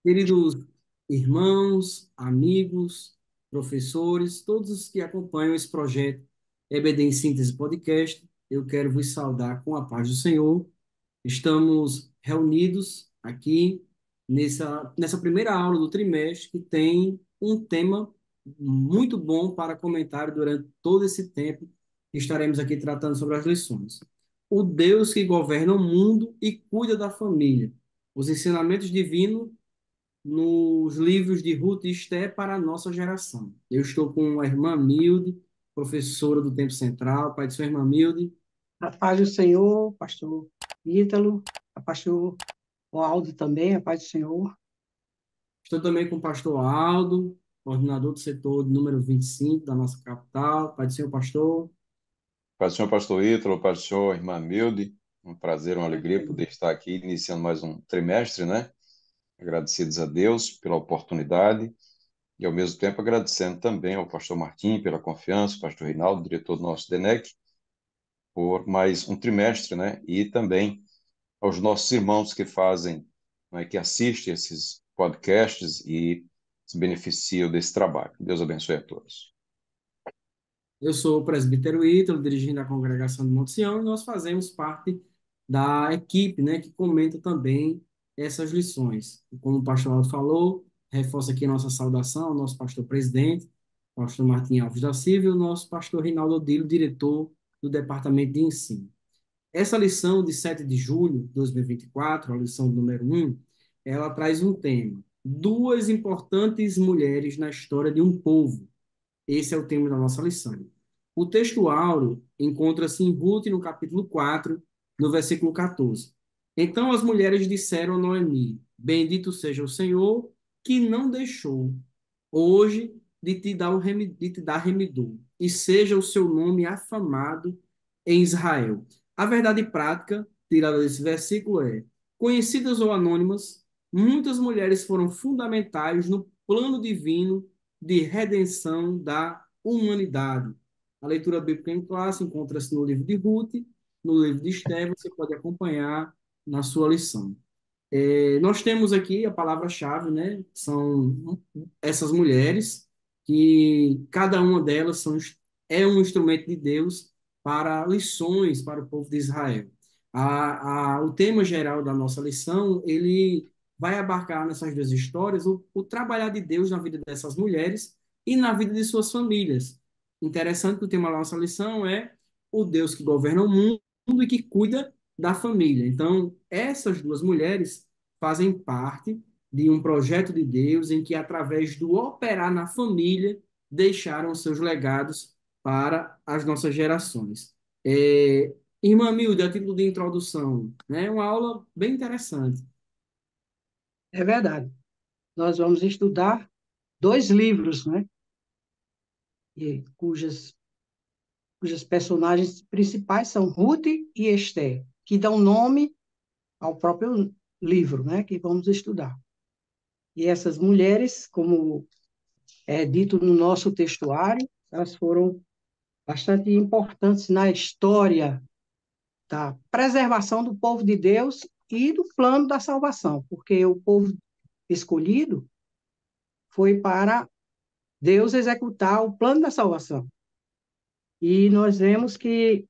Queridos irmãos, amigos, professores, todos os que acompanham esse projeto EBD em Síntese Podcast, eu quero vos saudar com a paz do Senhor. Estamos reunidos aqui nessa primeira aula do trimestre, que tem um tema muito bom para comentário durante todo esse tempo que estaremos aqui tratando sobre as lições. O Deus que governa o mundo e cuida da família. Os ensinamentos divinos nos livros de Ruth e Esté para a nossa geração. Eu estou com a irmã Milde, professora do Tempo Central, pai de sua irmã Milde. A paz do Senhor, pastor Ítalo, a pastor Aldo também, a paz do Senhor. Estou também com o pastor Aldo, coordenador do setor número 25 da nossa capital. Pai do Senhor, pastor. Pai do Senhor, pastor Ítalo, Pai do Senhor, irmã Milde, um prazer, uma alegria poder estar aqui iniciando mais um trimestre, né? Agradecidos a Deus pela oportunidade e, ao mesmo tempo, agradecendo também ao pastor Martim pela confiança, pastor Reinaldo, diretor do nosso DENEC, por mais um trimestre, né? E também aos nossos irmãos que fazem, né, que assistem esses podcasts e se beneficiam desse trabalho. Deus abençoe a todos. Eu sou o presbítero Ítalo, dirigindo a congregação de Monte Sião, e nós fazemos parte da equipe, né, que comenta também essas lições. Como o pastor Aldo falou, reforça aqui a nossa saudação ao nosso pastor presidente, pastor Martim Alves da Silva, e o nosso pastor Rinaldo Odilo, diretor do Departamento de Ensino. Essa lição de 7 de julho de 2024, a lição número 1, ela traz um tema: duas importantes mulheres na história de um povo. Esse é o tema da nossa lição. O texto áureo encontra-se em Ruth, no capítulo 4, no versículo 14. Então as mulheres disseram a Noemi: Bendito seja o Senhor, que não deixou hoje de te dar remidor, e seja o seu nome afamado em Israel. A verdade prática, tirada desse versículo, é: conhecidas ou anônimas, muitas mulheres foram fundamentais no plano divino de redenção da humanidade. A leitura bíblica em classe encontra-se no livro de Ruth, no livro de Esther, você pode acompanhar na sua lição. Nós temos aqui a palavra-chave, né? São essas mulheres, que cada uma delas é um instrumento de Deus para lições para o povo de Israel. O tema geral da nossa lição, ele vai abarcar nessas duas histórias o trabalhar de Deus na vida dessas mulheres e na vida de suas famílias. Interessante que o tema da nossa lição é o Deus que governa o mundo e que cuida da família. Então, essas duas mulheres fazem parte de um projeto de Deus em que, através do operar na família, deixaram seus legados para as nossas gerações. Irmã Milde, a título de introdução, né, é uma aula bem interessante. É verdade. Nós vamos estudar dois livros, né? Cujas personagens principais são Ruth e Esther, que dão nome ao próprio livro, né? Que vamos estudar. E essas mulheres, como é dito no nosso textuário, elas foram bastante importantes na história da preservação do povo de Deus e do plano da salvação, porque o povo escolhido foi para Deus executar o plano da salvação. E nós vemos que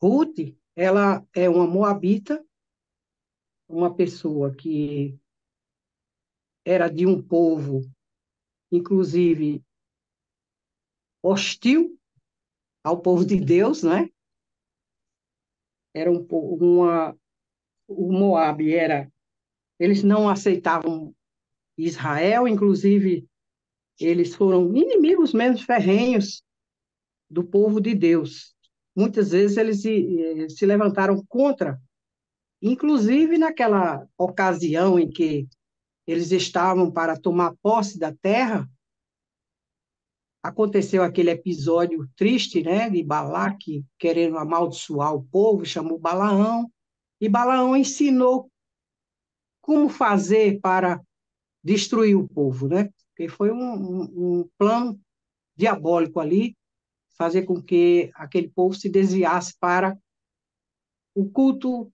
Ruth, ela é uma moabita, uma pessoa que era de um povo, inclusive, hostil ao povo de Deus, né? Era o Moab eles não aceitavam Israel, inclusive eles foram inimigos mesmo ferrenhos do povo de Deus. Muitas vezes eles se levantaram contra, inclusive naquela ocasião em que eles estavam para tomar posse da terra, aconteceu aquele episódio triste, né, de Balaque querendo amaldiçoar o povo, chamou Balaão, e Balaão ensinou como fazer para destruir o povo, né? Porque foi um plano diabólico ali, fazer com que aquele povo se desviasse para o culto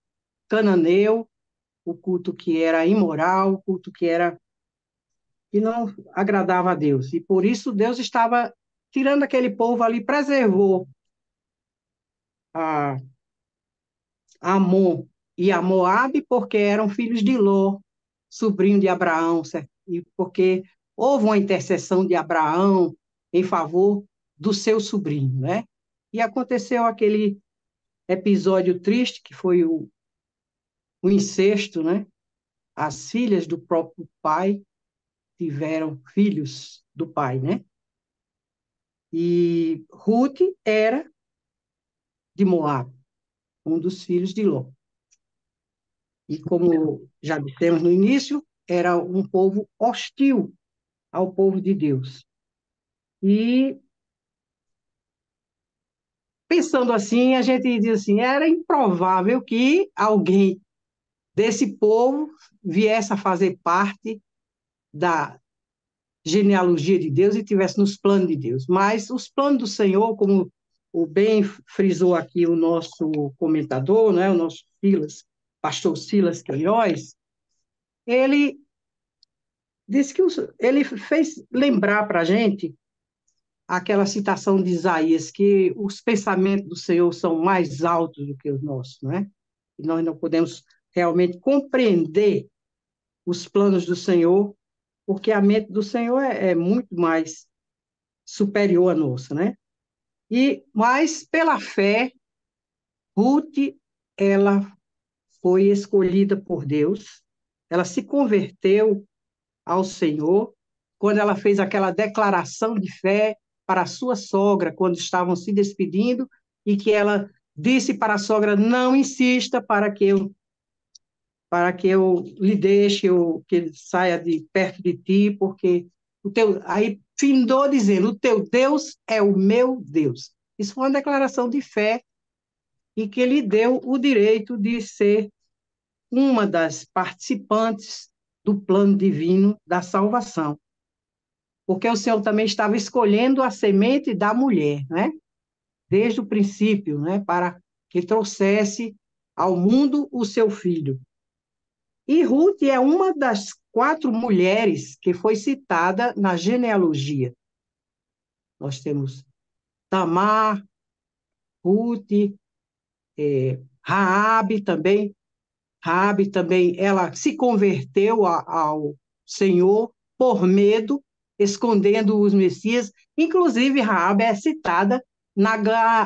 cananeu, o culto que era imoral, o culto que não agradava a Deus. E por isso Deus estava tirando aquele povo ali, preservou a Amon e a Moabe, porque eram filhos de Ló, sobrinho de Abraão, certo? E porque houve uma intercessão de Abraão em favor do seu sobrinho, né? E aconteceu aquele episódio triste, que foi o incesto, né? As filhas do próprio pai tiveram filhos do pai, né? E Ruth era de Moab, um dos filhos de Ló. E como já dissemos no início, era um povo hostil ao povo de Deus. E pensando assim, a gente diz assim, era improvável que alguém desse povo viesse a fazer parte da genealogia de Deus e tivesse nos planos de Deus. Mas os planos do Senhor, como o bem frisou aqui o nosso comentador, né, o nosso Silas, pastor Silas Queiroz, ele disse que ele fez lembrar para a gente aquela citação de Isaías, que os pensamentos do Senhor são mais altos do que os nossos, não é? E nós não podemos realmente compreender os planos do Senhor, porque a mente do Senhor é muito mais superior à nossa, né? Mas pela fé, Ruth, ela foi escolhida por Deus, ela se converteu ao Senhor quando ela fez aquela declaração de fé para a sua sogra, quando estavam se despedindo, e que ela disse para a sogra: não insista para que eu lhe deixe, ou que ele saia de perto de ti, porque aí findou dizendo: o teu Deus é o meu Deus. Isso foi uma declaração de fé e que lhe deu o direito de ser uma das participantes do plano divino da salvação, porque o Senhor também estava escolhendo a semente da mulher, né? Desde o princípio, né? Para que trouxesse ao mundo o seu filho. E Ruth é uma das 4 mulheres que foi citada na genealogia. Nós temos Tamar, Ruth, Raabe também. Raabe também, ela se converteu ao Senhor por medo, escondendo os Messias. Inclusive, Raabe é citada na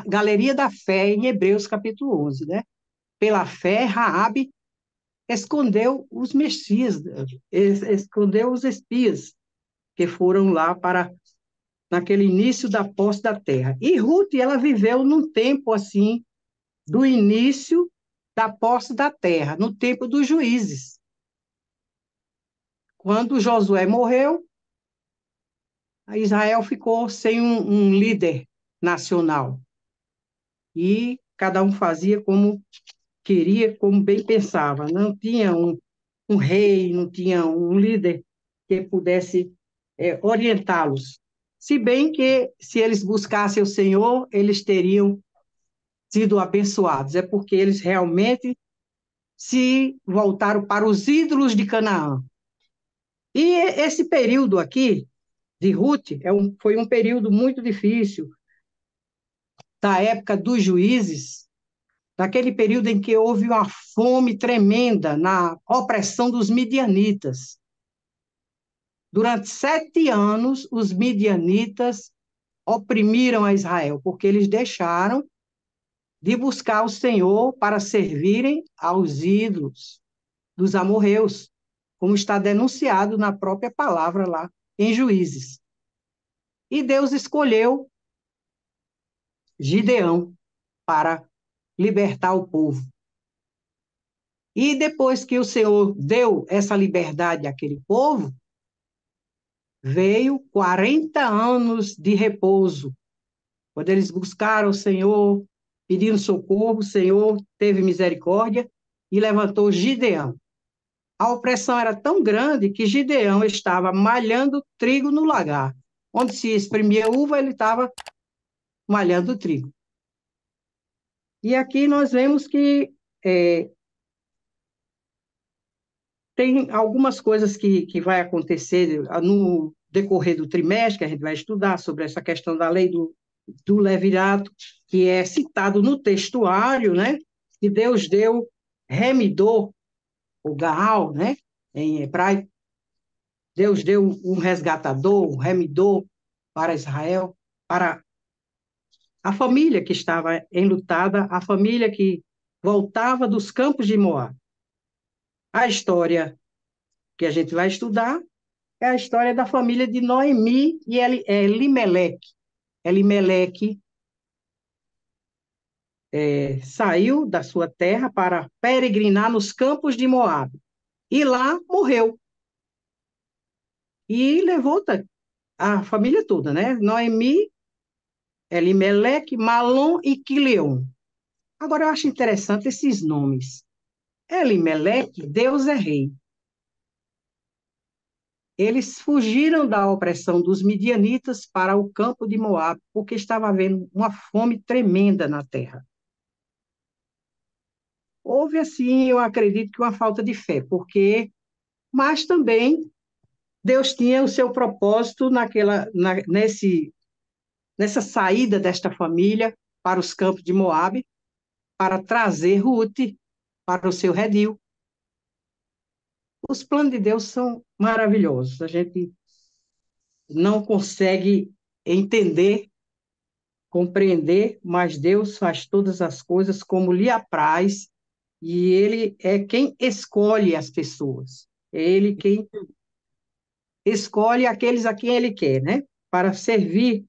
Galeria da Fé, em Hebreus capítulo 11, né? Pela fé, Raabe escondeu os Messias, escondeu os espias que foram lá naquele início da posse da terra. E Ruth, ela viveu num tempo assim, do início da posse da terra, no tempo dos juízes. Quando Josué morreu, Israel ficou sem um líder nacional. E cada um fazia como queria, como bem pensava. Não tinha um rei, não tinha um líder que pudesse orientá-los. Se bem que, se eles buscassem o Senhor, eles teriam sido abençoados. É porque eles realmente se voltaram para os ídolos de Canaã. E esse período aqui, de Ruth, foi um período muito difícil, da época dos juízes, daquele período em que houve uma fome tremenda na opressão dos midianitas. Durante 7 anos, os midianitas oprimiram a Israel, porque eles deixaram de buscar o Senhor para servirem aos ídolos dos amorreus, como está denunciado na própria palavra lá em Juízes. E Deus escolheu Gideão para libertar o povo. E depois que o Senhor deu essa liberdade àquele povo, veio 40 anos de repouso. Quando eles buscaram o Senhor, pedindo socorro, o Senhor teve misericórdia e levantou Gideão. A opressão era tão grande que Gideão estava malhando trigo no lagar. Onde se exprimia uva, ele estava malhando trigo. E aqui nós vemos que Tem algumas coisas que vai acontecer no decorrer do trimestre, que a gente vai estudar sobre essa questão da lei do levirato, que é citado no textuário, né? Que Deus deu remidor, o Gaal, né? Em hebraico, Deus deu um resgatador, um remidor para Israel, para a família que estava enlutada, a família que voltava dos campos de Moab. A história que a gente vai estudar é a história da família de Noemi e Elimeleque. Elimeleque saiu da sua terra para peregrinar nos campos de Moabe. E lá morreu. E levou a família toda, né? Noemi, Elimeleque, Malom e Quileon. Agora, eu acho interessante esses nomes. Elimeleque, Deus é rei. Eles fugiram da opressão dos midianitas para o campo de Moabe, porque estava havendo uma fome tremenda na terra. Houve, assim, eu acredito que uma falta de fé, mas também Deus tinha o seu propósito nessa saída desta família para os campos de Moabe, para trazer Ruth para o seu redil. Os planos de Deus são maravilhosos. A gente não consegue entender, compreender, mas Deus faz todas as coisas como lhe apraz, e Ele é quem escolhe as pessoas. É Ele quem escolhe aqueles a quem Ele quer, né? Para servir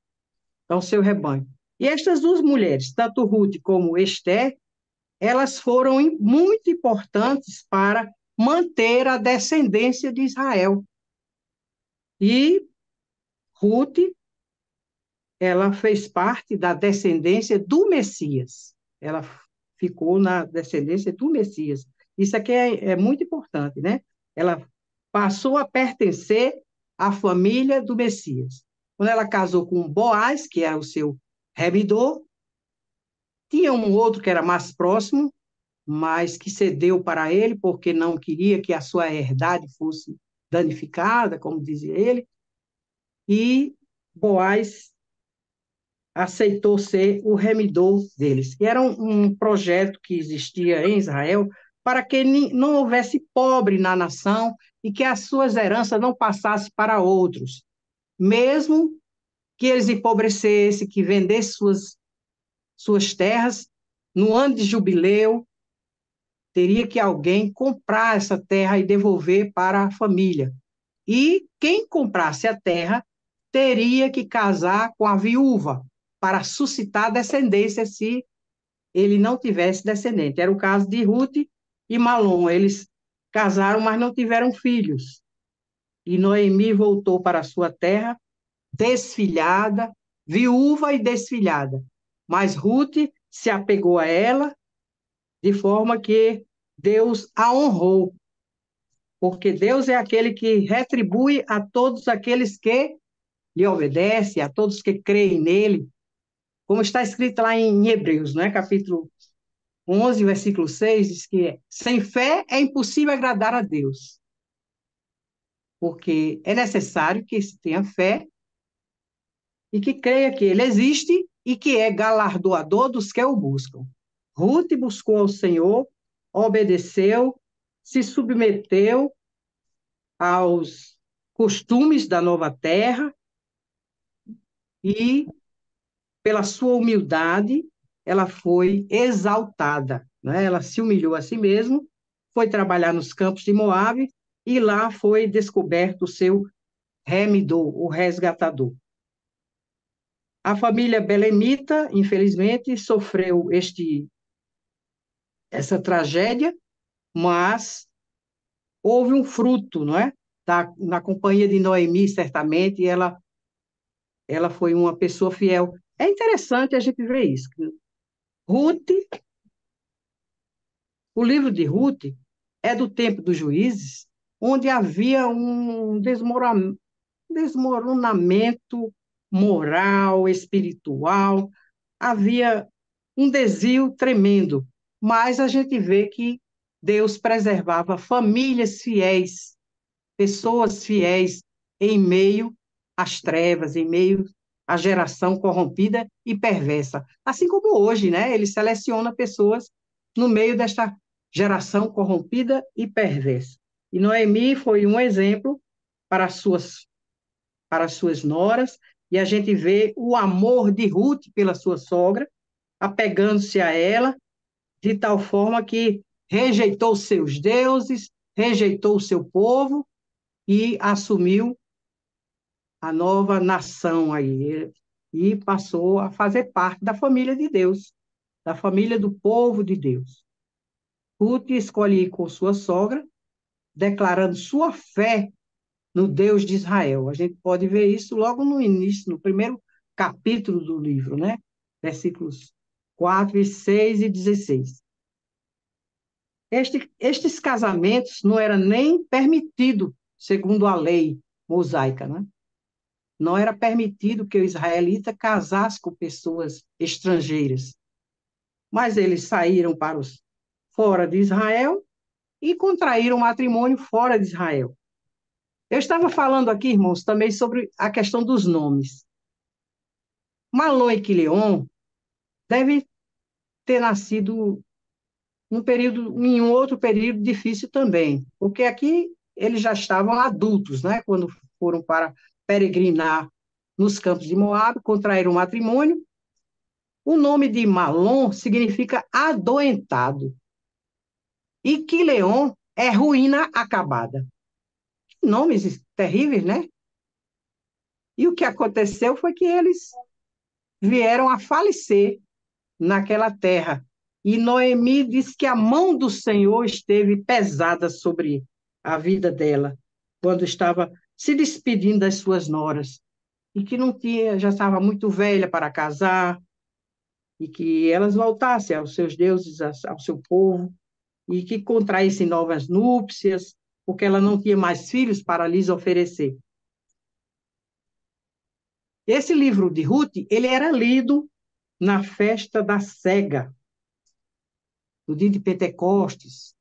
ao seu rebanho. E estas duas mulheres, tanto Ruth como Esther, elas foram muito importantes para manter a descendência de Israel. E Ruth, ela fez parte da descendência do Messias. Ela ficou na descendência do Messias. Isso aqui é muito importante, né? Ela passou a pertencer à família do Messias. Quando ela casou com Boaz, que era o seu remidor, tinha um outro que era mais próximo, mas que cedeu para ele porque não queria que a sua herdade fosse danificada, como dizia ele, e Boaz aceitou ser o remidor deles. E era um projeto que existia em Israel para que não houvesse pobre na nação e que as suas heranças não passassem para outros, mesmo que eles empobrecessem, que vendessem suas terras, no ano de jubileu, teria que alguém comprar essa terra e devolver para a família. E quem comprasse a terra teria que casar com a viúva para suscitar descendência se ele não tivesse descendente. Era o caso de Ruth e Malom. Eles casaram, mas não tiveram filhos. E Noemi voltou para a sua terra desfilhada, viúva e desfilhada. Mas Ruth se apegou a ela de forma que Deus a honrou, porque Deus é aquele que retribui a todos aqueles que lhe obedecem, a todos que creem nele, como está escrito lá em Hebreus, né? Capítulo 11, versículo 6, diz que sem fé é impossível agradar a Deus, porque é necessário que se tenha fé e que creia que ele existe e que é galardoador dos que o buscam. Ruth buscou ao Senhor, obedeceu, se submeteu aos costumes da nova terra e, pela sua humildade, ela foi exaltada, né? Ela se humilhou a si mesma, foi trabalhar nos campos de Moabe e lá foi descoberto o seu remidor, o resgatador. A família belemita, infelizmente, sofreu essa tragédia, mas houve um fruto, não é? Na companhia de Noemi, certamente, ela foi uma pessoa fiel. É interessante a gente ver isso. Ruth, o livro de Ruth é do tempo dos juízes, onde havia um desmoronamento moral, espiritual, havia um desvio tremendo, mas a gente vê que Deus preservava famílias fiéis, pessoas fiéis em meio às trevas, em meio à geração corrompida e perversa. Assim como hoje, né? Ele seleciona pessoas no meio desta geração corrompida e perversa. E Noemi foi um exemplo para para as suas noras, e a gente vê o amor de Ruth pela sua sogra, apegando-se a ela, de tal forma que rejeitou seus deuses, rejeitou o seu povo e assumiu a nova nação aí, e passou a fazer parte da família de Deus, da família do povo de Deus. Ruth escolhe ir com sua sogra, declarando sua fé no Deus de Israel. A gente pode ver isso logo no início, no primeiro capítulo do livro, né? Versículos 4, 6 e 16. Estes casamentos não eram nem permitidos, segundo a lei mosaica, né? Não era permitido que o israelita casasse com pessoas estrangeiras. Mas eles saíram para os fora de Israel e contraíram matrimônio fora de Israel. Eu estava falando aqui, irmãos, também sobre a questão dos nomes. Malom e Quileon devem ter nascido em um outro período difícil também, porque aqui eles já estavam adultos, né, quando foram para peregrinar nos campos de Moabe, contraíram matrimônio. O nome de Malom significa adoentado, e Quileon é ruína acabada. Nomes terríveis, né? E o que aconteceu foi que eles vieram a falecer naquela terra. E Noemi diz que a mão do Senhor esteve pesada sobre a vida dela, quando estava se despedindo das suas noras, e que não tinha, já estava muito velha para casar, e que elas voltassem aos seus deuses, ao seu povo, e que contraíssem novas núpcias, porque ela não tinha mais filhos para lhes oferecer. Esse livro de Ruth, ele era lido na festa da cega, no dia de Pentecostes.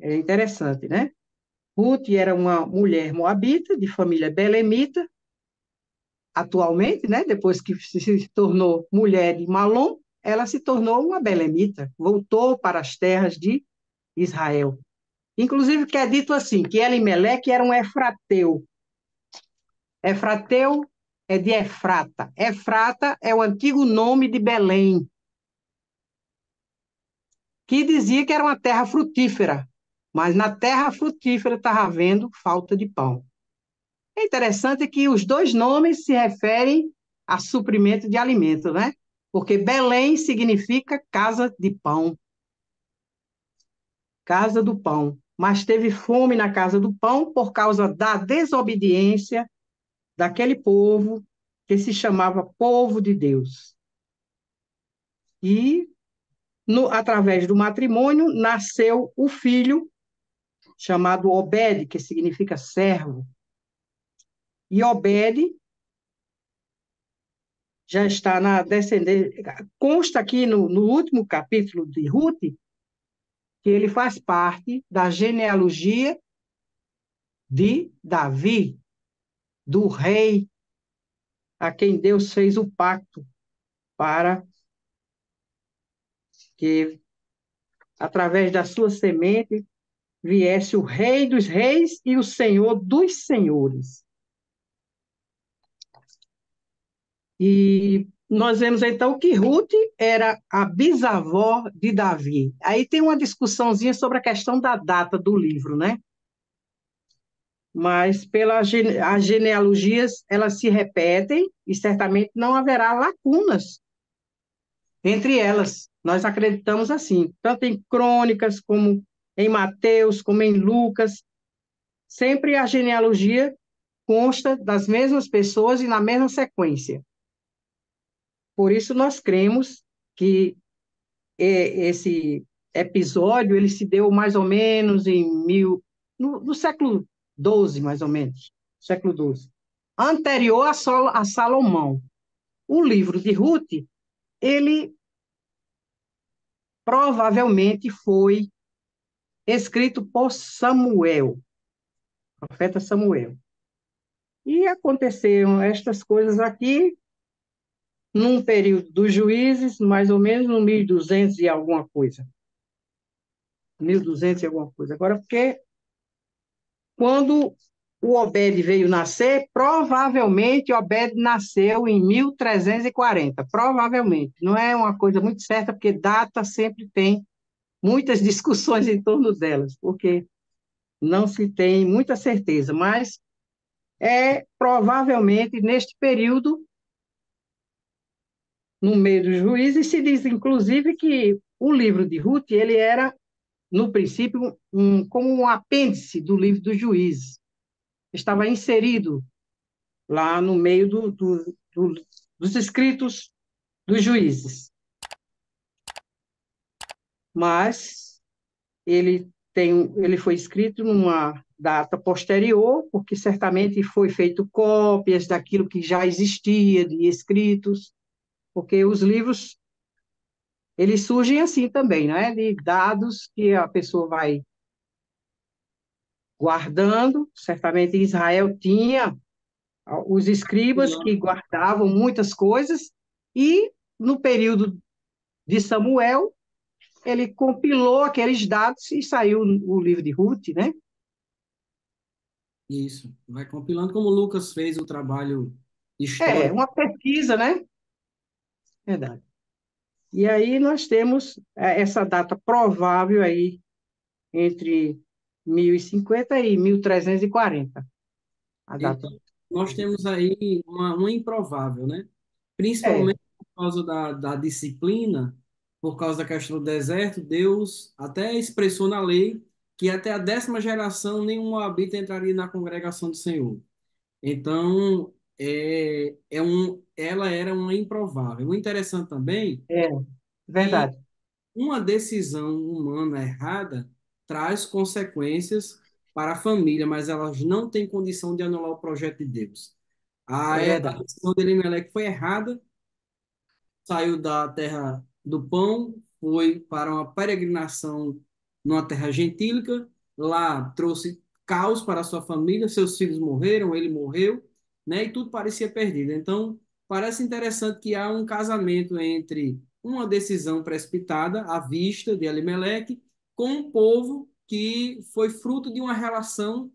É interessante, né? Ruth era uma mulher moabita, de família belemita, atualmente, né? Depois que se tornou mulher de Malom, ela se tornou uma belemita, voltou para as terras de Israel. Inclusive, que é dito assim, que Elimeleque era um efrateu. Efrateu é de Efrata. Efrata é o antigo nome de Belém, que dizia que era uma terra frutífera, mas na terra frutífera estava havendo falta de pão. É interessante que os dois nomes se referem a suprimento de alimento, né? Porque Belém significa casa de pão, casa do pão. Mas teve fome na casa do pão por causa da desobediência daquele povo que se chamava povo de Deus. E, através do matrimônio, nasceu o filho chamado Obed, que significa servo. E Obed já está na descendência. Consta aqui no último capítulo de Ruth que ele faz parte da genealogia de Davi, do rei a quem Deus fez o pacto para que, através da sua semente, viesse o rei dos reis e o senhor dos senhores. E nós vemos então que Ruth era a bisavó de Davi. Aí tem uma discussãozinha sobre a questão da data do livro, né? Mas pelas as genealogias, elas se repetem e certamente não haverá lacunas entre elas. Nós acreditamos assim, tanto em Crônicas, como em Mateus, como em Lucas, sempre a genealogia consta das mesmas pessoas e na mesma sequência. Por isso nós cremos que esse episódio ele se deu mais ou menos no século XII, mais ou menos, século XII, anterior a Salomão. O livro de Ruth, ele provavelmente foi escrito por Samuel, profeta Samuel. E aconteceram estas coisas aqui num período dos juízes, mais ou menos no 1200 e alguma coisa. 1200 e alguma coisa. Agora, porque quando o Obed veio nascer, provavelmente Obed nasceu em 1340, provavelmente. Não é uma coisa muito certa, porque data sempre tem muitas discussões em torno delas, porque não se tem muita certeza, mas é provavelmente neste período, no meio dos juízes, se diz inclusive que o livro de Ruth, ele era, no princípio, como um apêndice do livro dos juízes. Estava inserido lá no meio dos escritos dos juízes. Mas ele foi escrito numa data posterior, porque certamente foi feito cópias daquilo que já existia de escritos, porque os livros eles surgem assim também, né? De dados que a pessoa vai guardando. Certamente Israel tinha os escribas que guardavam muitas coisas, e no período de Samuel, ele compilou aqueles dados e saiu o livro de Ruth, né? Isso. Vai compilando como o Lucas fez o trabalho É, histórico. uma pesquisa, né? Verdade. E aí nós temos essa data provável aí entre 1050 e 1340, a data. Então, nós temos aí uma improvável, né? É, Principalmente por causa da disciplina, por causa da questão do deserto, Deus até expressou na lei que até a 10ª geração nenhum moabita entraria na congregação do Senhor. Então, ela era uma improvável. O interessante também é, que verdade. uma decisão humana errada traz consequências para a família, mas elas não têm condição de anular o projeto de Deus. É A verdade. decisão de Elimelec foi errada, saiu da terra do pão, foi para uma peregrinação numa terra gentílica, lá trouxe caos para a sua família, seus filhos morreram, ele morreu, né? E tudo parecia perdido. Então, parece interessante que há um casamento entre uma decisão precipitada à vista de Elimelec com um povo que foi fruto de uma relação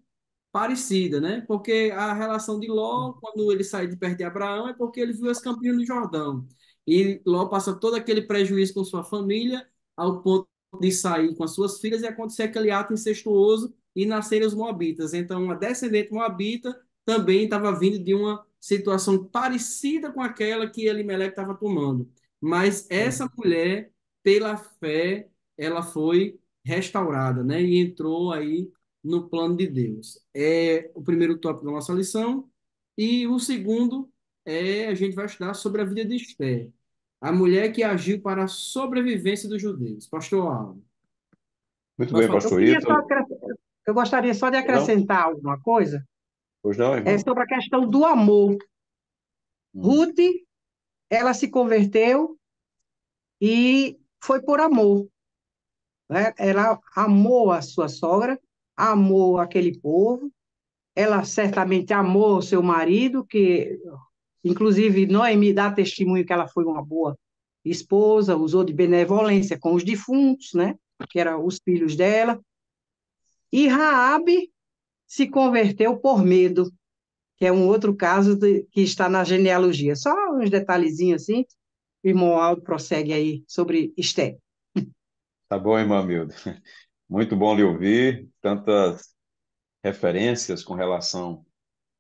parecida, né? Porque a relação de Ló, quando ele sai de perto de Abraão, é porque ele viu as campinas do Jordão. E Ló passa todo aquele prejuízo com sua família, ao ponto de sair com as suas filhas e acontecer aquele ato incestuoso e nascerem os moabitas. Então, uma descendente moabita também estava vindo de uma situação parecida com aquela que Elimelec estava tomando. Mas essa mulher, pela fé, ela foi restaurada, né? E entrou aí no plano de Deus. É o primeiro tópico da nossa lição. E o segundo a gente vai estudar sobre a vida de Esther, a mulher que agiu para a sobrevivência dos judeus. Pastor Alan, Muito pode bem, falar. Eu pastor queria só, Ítalo. eu gostaria só de Pois não? acrescentar alguma coisa, Pois não, é irmão? sobre a questão do amor. Hum. Ruth, ela se converteu e foi por amor, né? Ela amou a sua sogra, amou aquele povo, ela certamente amou o seu marido, que inclusive Noemi dá testemunho que ela foi uma boa esposa, usou de benevolência com os defuntos, né? Que eram os filhos dela. E Raabe se converteu por medo, que é um outro caso que está na genealogia. Só uns detalhezinhos assim. O irmão Aldo prossegue aí sobre Esté. Tá bom, irmã Milda. Muito bom lhe ouvir. Tantas referências com relação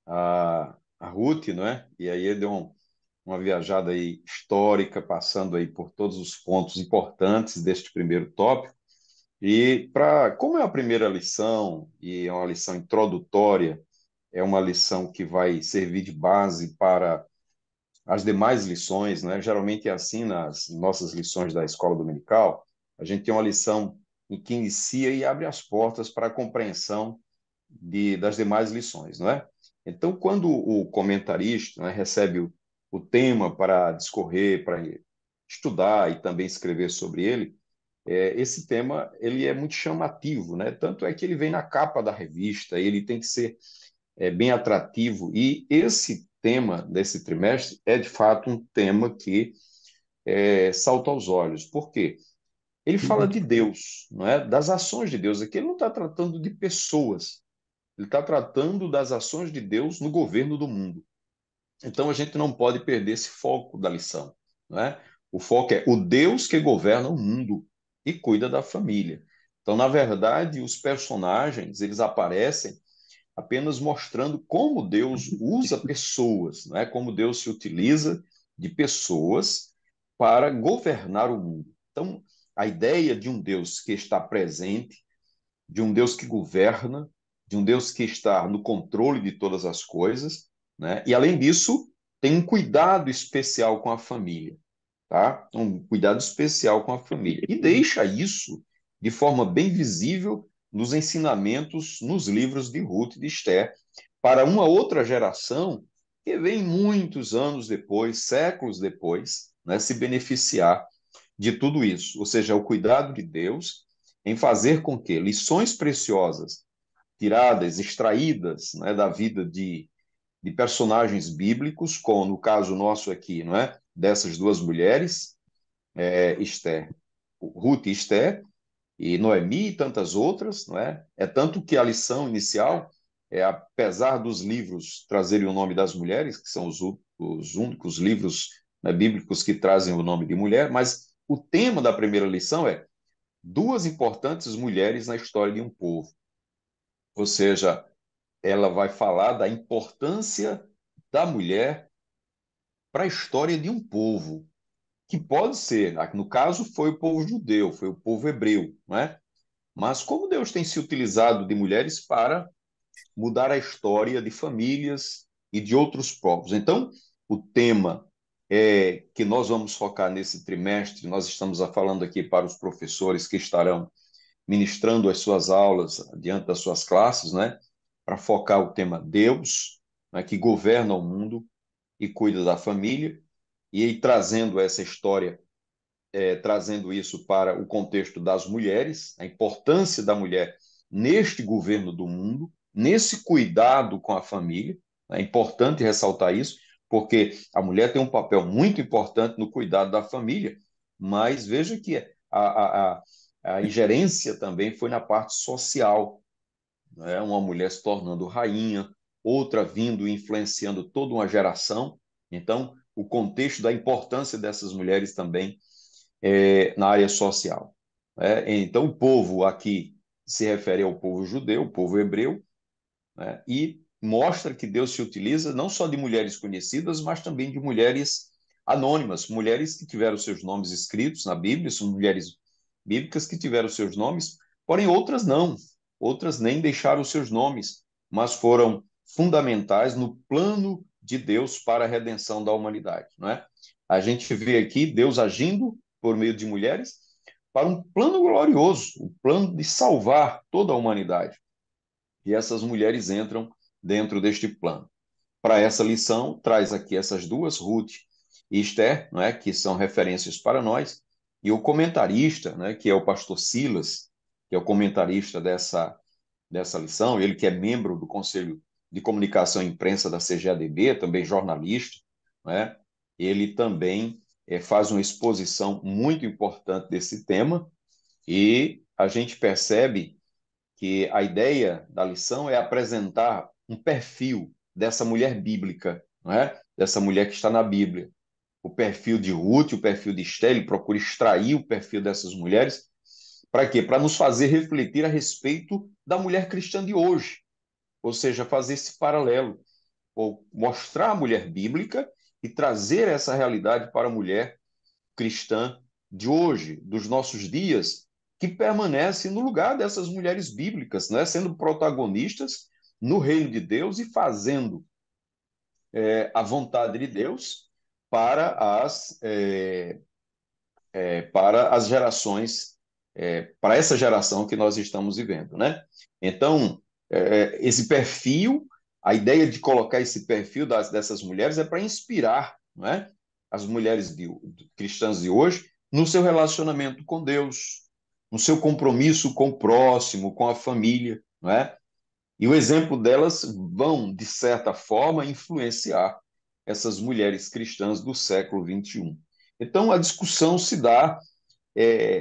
a Ruth, não é? E aí ele deu uma viajada aí histórica, passando aí por todos os pontos importantes deste primeiro tópico. E como é a primeira lição e é uma lição introdutória, é uma lição que vai servir de base para as demais lições, né? Geralmente é assim nas nossas lições da escola dominical, a gente tem uma lição em que inicia e abre as portas para a compreensão das demais lições, não é? Então, quando o comentarista, né, recebe o tema para discorrer, para estudar e também escrever sobre ele, esse tema ele é muito chamativo, né? Tanto é que ele vem na capa da revista, ele tem que ser bem atrativo, e esse tema desse trimestre é, de fato, um tema que salta aos olhos. Por quê? Ele fala de Deus, não é? Das ações de Deus. Aqui ele não está tratando de pessoas, ele está tratando das ações de Deus no governo do mundo. Então a gente não pode perder esse foco da lição, não é? O foco é o Deus que governa o mundo e cuida da família. Então, na verdade, os personagens, eles aparecem apenas mostrando como Deus usa pessoas, não é? Como Deus se utiliza de pessoas para governar o mundo. Então, a ideia de um Deus que está presente, de um Deus que governa, de um Deus que está no controle de todas as coisas, né? E além disso, tem um cuidado especial com a família, tá? Um cuidado especial com a família. E deixa isso de forma bem visível nos ensinamentos, nos livros de Ruth e de Esther, para uma outra geração que vem muitos anos depois, séculos depois, né, se beneficiar de tudo isso. Ou seja, o cuidado de Deus em fazer com que lições preciosas, tiradas, extraídas, né, da vida de personagens bíblicos, como no caso nosso aqui, não é? Dessas duas mulheres, Esther, Ruth e Esther, e Noemi e tantas outras, não é? É tanto que a lição inicial apesar dos livros trazerem o nome das mulheres, que são os únicos livros, né, bíblicos que trazem o nome de mulher, mas o tema da primeira lição é duas importantes mulheres na história de um povo. Ou seja, ela vai falar da importância da mulher para a história de um povo, que pode ser, no caso foi o povo judeu, foi o povo hebreu, não é? Mas como Deus tem se utilizado de mulheres para mudar a história de famílias e de outros povos. Então, o tema que nós vamos focar nesse trimestre, nós estamos falando aqui para os professores que estarão ministrando as suas aulas diante das suas classes, né? Para focar o tema Deus, né, que governa o mundo e cuida da família, e aí trazendo essa história, trazendo isso para o contexto das mulheres, a importância da mulher neste governo do mundo, nesse cuidado com a família. É importante ressaltar isso, porque a mulher tem um papel muito importante no cuidado da família, mas veja que a ingerência também foi na parte social, né? Uma mulher se tornando rainha, outra vindo e influenciando toda uma geração. Então, o contexto da importância dessas mulheres também na área social. Então, o povo aqui se refere ao povo judeu, o povo hebreu, né? E mostra que Deus se utiliza não só de mulheres conhecidas, mas também de mulheres anônimas, mulheres que tiveram seus nomes escritos na Bíblia, são mulheres bíblicas que tiveram seus nomes, porém outras não, outras nem deixaram seus nomes, mas foram fundamentais no plano de Deus para a redenção da humanidade, não é? A gente vê aqui Deus agindo por meio de mulheres para um plano glorioso, o plano de salvar toda a humanidade. E essas mulheres entram dentro deste plano. Para essa lição, traz aqui essas duas, Ruth e Esther, não é, que são referências para nós, e o comentarista, né, que é o pastor Silas, que é o comentarista dessa lição, ele que é membro do Conselho de Comunicação e Imprensa da CGADB, também jornalista, né, ele também faz uma exposição muito importante desse tema, e a gente percebe que a ideia da lição é apresentar um perfil dessa mulher bíblica, não é? Dessa mulher que está na Bíblia. O perfil de Ruth, o perfil de Esther, ele procura extrair o perfil dessas mulheres. Para quê? Para nos fazer refletir a respeito da mulher cristã de hoje. Ou seja, fazer esse paralelo, ou mostrar a mulher bíblica e trazer essa realidade para a mulher cristã de hoje, dos nossos dias, que permanece no lugar dessas mulheres bíblicas, né? Sendo protagonistas no reino de Deus e fazendo a vontade de Deus para para as gerações, para essa geração que nós estamos vivendo, né? Então, esse perfil, a ideia de colocar esse perfil dessas mulheres é para inspirar, não é? As mulheres cristãs de hoje no seu relacionamento com Deus, no seu compromisso com o próximo, com a família, não é? E o exemplo delas vão, de certa forma, influenciar essas mulheres cristãs do século XXI. Então, a discussão se dá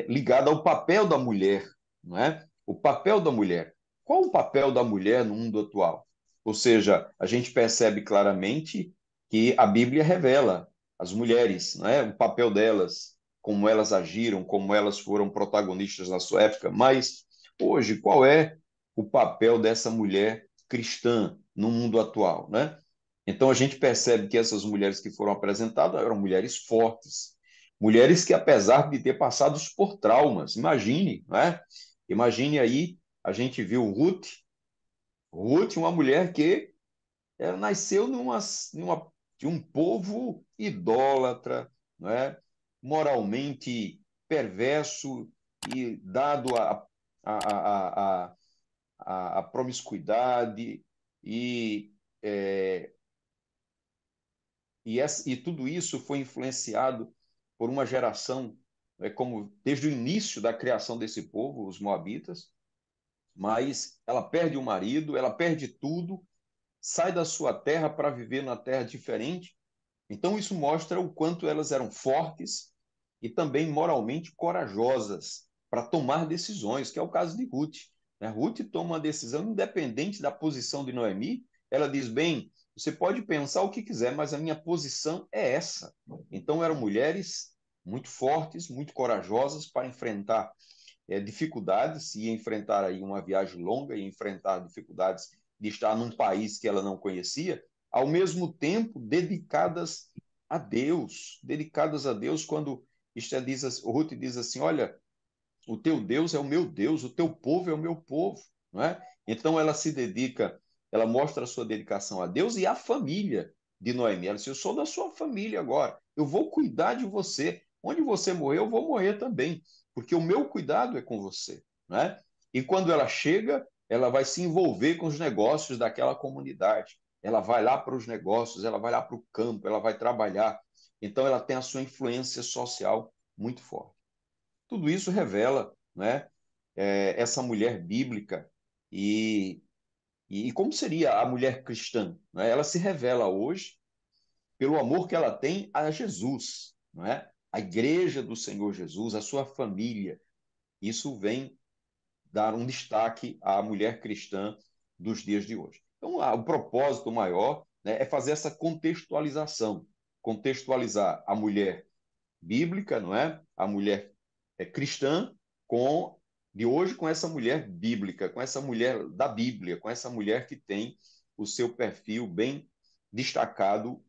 ligada ao papel da mulher, não é? O papel da mulher. Qual o papel da mulher no mundo atual? Ou seja, a gente percebe claramente que a Bíblia revela as mulheres, não é? O papel delas, como elas agiram, como elas foram protagonistas na sua época. Mas hoje, qual é o papel dessa mulher cristã no mundo atual, né? Então a gente percebe que essas mulheres que foram apresentadas eram mulheres fortes, mulheres que, apesar de ter passado por traumas, imagine, né? Imagine aí, a gente viu Ruth, uma mulher que ela nasceu de um povo idólatra, né? Moralmente perverso e dado a, a, a promiscuidade e, é, e tudo isso foi influenciado por uma geração, como desde o início da criação desse povo, os moabitas, mas ela perde o marido, ela perde tudo, sai da sua terra para viver na terra diferente. Então isso mostra o quanto elas eram fortes e também moralmente corajosas para tomar decisões, que é o caso de Ruth. Né? Ruth toma uma decisão independente da posição de Noemi. Ela diz: bem, você pode pensar o que quiser, mas a minha posição é essa. Então eram mulheres muito fortes, muito corajosas para enfrentar dificuldades e enfrentar aí uma viagem longa e enfrentar dificuldades de estar num país que ela não conhecia, ao mesmo tempo dedicadas a Deus, quando Ruth diz assim, olha, o teu Deus é o meu Deus, o teu povo é o meu povo, não é? Então ela se dedica, ela mostra a sua dedicação a Deus e à família de Noemi. Ela diz, eu sou da sua família agora, eu vou cuidar de você. Onde você morrer, eu vou morrer também, porque o meu cuidado é com você, não é? E quando ela chega, ela vai se envolver com os negócios daquela comunidade. Ela vai lá para os negócios, ela vai lá para o campo, ela vai trabalhar. Então ela tem a sua influência social muito forte. Tudo isso revela, né, essa mulher bíblica e, e como seria a mulher cristã. Né? Ela se revela hoje pelo amor que ela tem a Jesus, não é? A igreja do Senhor Jesus, a sua família. Isso vem dar um destaque à mulher cristã dos dias de hoje. Então, o propósito maior, né, é fazer essa contextualização, contextualizar a mulher bíblica, não é? A mulher cristã com de hoje com essa mulher bíblica, com essa mulher da Bíblia, com essa mulher que tem o seu perfil bem destacado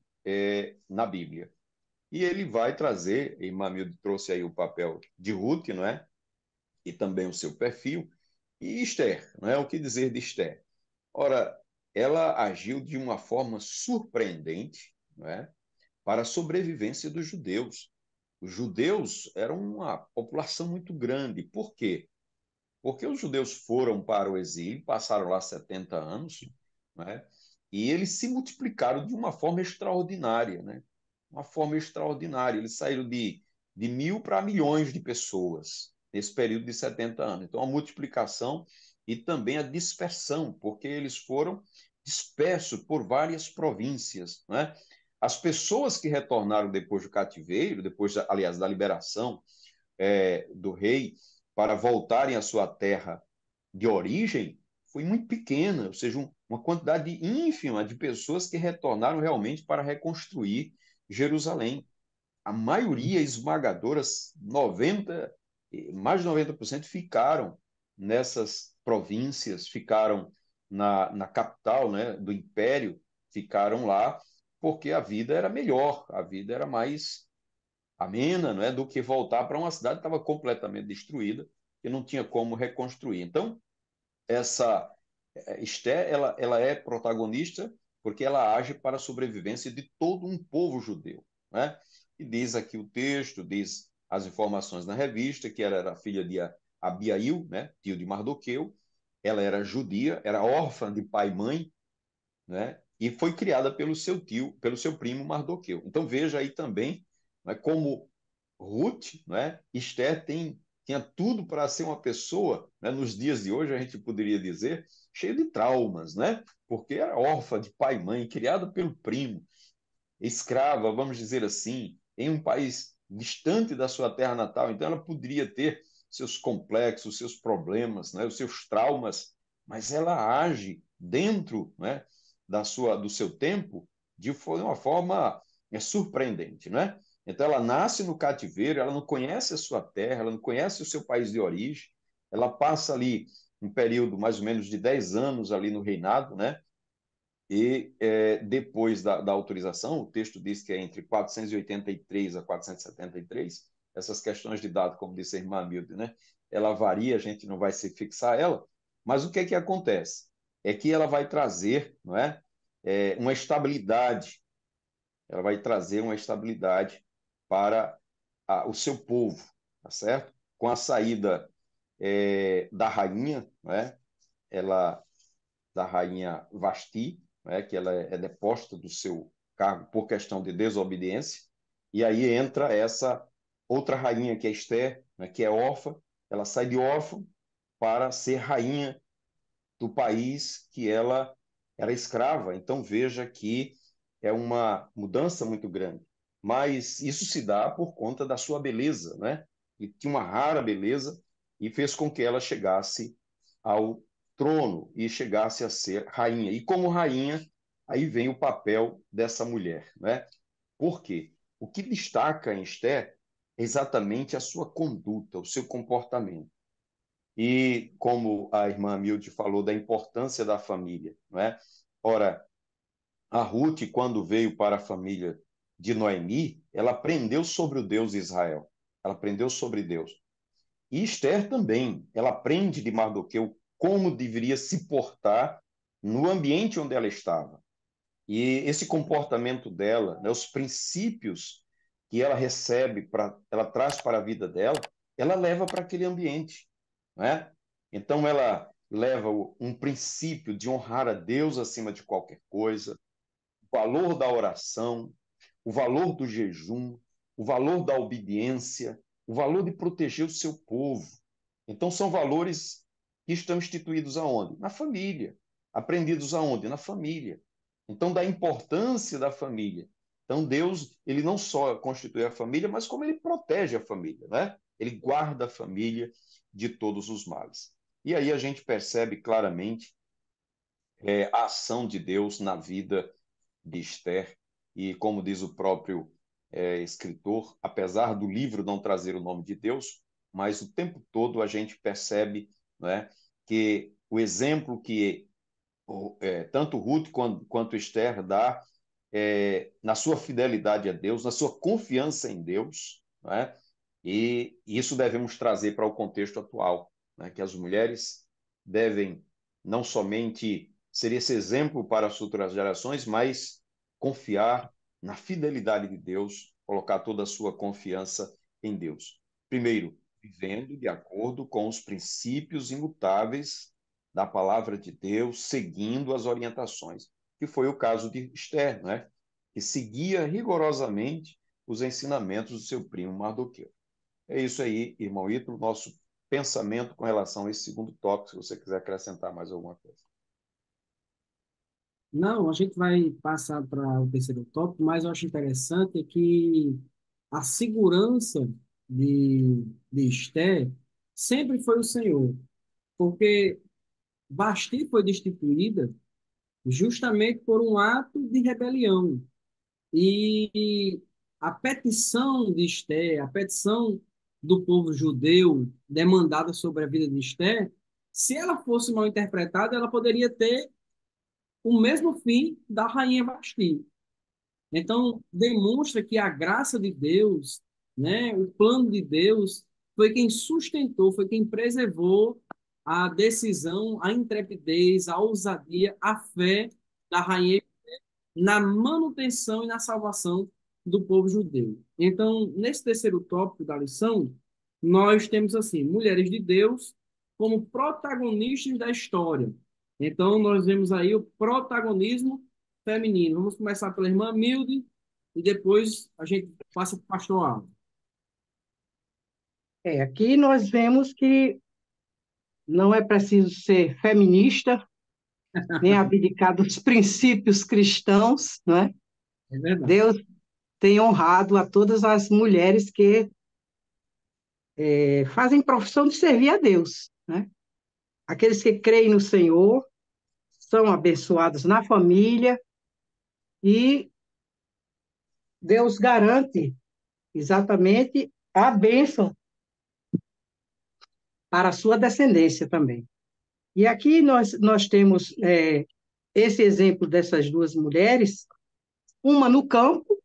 na Bíblia. E ele vai trazer, e Mamildo trouxe aí o papel de Ruth, não é? E também o seu perfil, e Esther, não é? O que dizer de Esther? Ora, ela agiu de uma forma surpreendente, não é? Para a sobrevivência dos judeus. Os judeus eram uma população muito grande. Por quê? Porque os judeus foram para o exílio, passaram lá 70 anos, né? E eles se multiplicaram de uma forma extraordinária, né? Uma forma extraordinária. Eles saíram de 1.000 para milhões de pessoas nesse período de 70 anos. Então, a multiplicação e também a dispersão, porque eles foram dispersos por várias províncias, né? As pessoas que retornaram depois do cativeiro, depois, aliás, da liberação do rei, para voltarem à sua terra de origem, foi muito pequena, ou seja, uma quantidade ínfima de pessoas que retornaram realmente para reconstruir Jerusalém. A maioria esmagadora, 90, mais de 90%, ficaram nessas províncias, ficaram na capital, né, do império, ficaram lá porque a vida era melhor, a vida era mais amena, não é, do que voltar para uma cidade que estava completamente destruída, que não tinha como reconstruir. Então, essa Esther, ela é protagonista porque ela age para a sobrevivência de todo um povo judeu, né? E diz aqui o texto, diz as informações na revista que ela era filha de Abiail, né, tio de Mardoqueu, ela era judia, era órfã de pai e mãe, né? E foi criada pelo seu tio, pelo seu primo Mardoqueu. Então veja aí também, né, como Ruth, né, Esther tem tinha tudo para ser uma pessoa, né, nos dias de hoje, a gente poderia dizer, cheia de traumas, né? Porque era órfã de pai e mãe, criada pelo primo, escrava, vamos dizer assim, em um país distante da sua terra natal. Então, ela poderia ter seus complexos, seus problemas, né, os seus traumas, mas ela age dentro, né, do seu tempo de uma forma surpreendente, né? Então, ela nasce no cativeiro, ela não conhece a sua terra, ela não conhece o seu país de origem, ela passa ali um período mais ou menos de 10 anos ali no reinado, né? E depois da autorização, o texto diz que é entre 483 a 473, essas questões de dado, como disse a irmã Milde, né? Ela varia, a gente não vai se fixar ela, mas o que é que acontece? É que ela vai trazer, não é? Uma estabilidade, ela vai trazer uma estabilidade para o seu povo, tá certo? Com a saída da rainha, não é? Ela da rainha Vasti, né, que ela é deposta do seu cargo por questão de desobediência, e aí entra essa outra rainha, que é Esther, né, que é órfã, ela sai de órfã para ser rainha do país que ela era escrava. Então veja que é uma mudança muito grande. Mas isso se dá por conta da sua beleza, né? E tinha uma rara beleza e fez com que ela chegasse ao trono e chegasse a ser rainha. E como rainha, aí vem o papel dessa mulher, né? Por quê? O que destaca em Esther é exatamente a sua conduta, o seu comportamento. E como a irmã Milde falou da importância da família, não é? Ora, a Ruth, quando veio para a família de Noemi, ela aprendeu sobre o Deus de Israel. Ela aprendeu sobre Deus. E Esther também, ela aprende de Mardoqueu como deveria se portar no ambiente onde ela estava. E esse comportamento dela, né, os princípios que ela recebe, ela traz para a vida dela, ela leva para aquele ambiente, né? Então ela leva um princípio de honrar a Deus acima de qualquer coisa, o valor da oração, o valor do jejum, o valor da obediência, o valor de proteger o seu povo. Então, são valores que estão instituídos aonde? Na família. Aprendidos aonde? Na família. Então, da importância da família. Então, Deus, ele não só constitui a família, mas como ele protege a família, né? Ele guarda a família de todos os males. E aí a gente percebe claramente a ação de Deus na vida de Esther. E como diz o próprio escritor, apesar do livro não trazer o nome de Deus, mas o tempo todo a gente percebe, né, que o exemplo que tanto Ruth quanto Esther dá na sua fidelidade a Deus, na sua confiança em Deus, né, e isso devemos trazer para o contexto atual, né, que as mulheres devem não somente ser esse exemplo para as futuras gerações, mas confiar na fidelidade de Deus, colocar toda a sua confiança em Deus. Primeiro, vivendo de acordo com os princípios imutáveis da palavra de Deus, seguindo as orientações, que foi o caso de Esther, né? Que seguia rigorosamente os ensinamentos do seu primo Mardoqueu. É isso aí, irmão Ítalo, nosso pensamento com relação a esse segundo tópico, se você quiser acrescentar mais alguma coisa. Não, a gente vai passar para o terceiro tópico, mas eu acho interessante é que a segurança de Esté sempre foi o Senhor, porque Basti foi destituída justamente por um ato de rebelião. E a petição de Esté, a petição do povo judeu demandada sobre a vida de Esté, se ela fosse mal interpretada, ela poderia ter o mesmo fim da rainha Vasti. Então, demonstra que a graça de Deus, né, o plano de Deus, foi quem sustentou, foi quem preservou a decisão, a intrepidez, a ousadia, a fé da rainha na manutenção e na salvação do povo judeu. Então, nesse terceiro tópico da lição, nós temos assim, mulheres de Deus como protagonistas da história. Então, nós vemos aí o protagonismo feminino. Vamos começar pela irmã Milde e depois a gente passa para o pastor Alves. Aqui nós vemos que não é preciso ser feminista, nem abdicar dos princípios cristãos, não é? É verdade. Deus tem honrado a todas as mulheres que fazem profissão de servir a Deus, né? Aqueles que creem no Senhor são abençoados na família e Deus garante exatamente a bênção para a sua descendência também. E aqui nós temos esse exemplo dessas duas mulheres, uma no campo,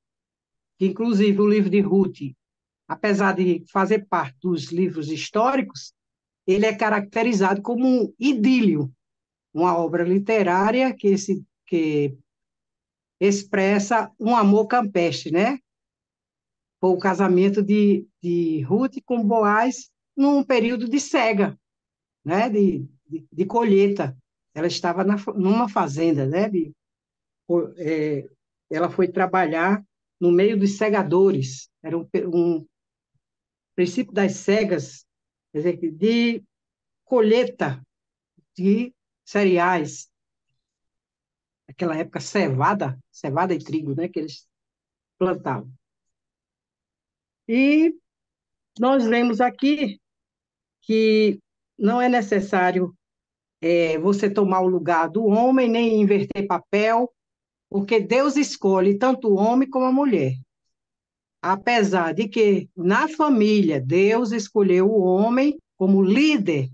que inclusive o livro de Ruth, apesar de fazer parte dos livros históricos, ele é caracterizado como um idílio, uma obra literária que expressa um amor campestre, né? Foi o casamento de Ruth com Boaz num período de cega, né? De colheita. Ela estava numa fazenda, né? É, ela foi trabalhar no meio dos segadores. Era um princípio das cegas, quer dizer, de colheita de cereais. Naquela época, cevada e trigo, né? Que eles plantavam. E nós vemos aqui que não é necessário você tomar o lugar do homem, nem inverter papel, porque Deus escolhe tanto o homem como a mulher. Apesar de que, na família, Deus escolheu o homem como líder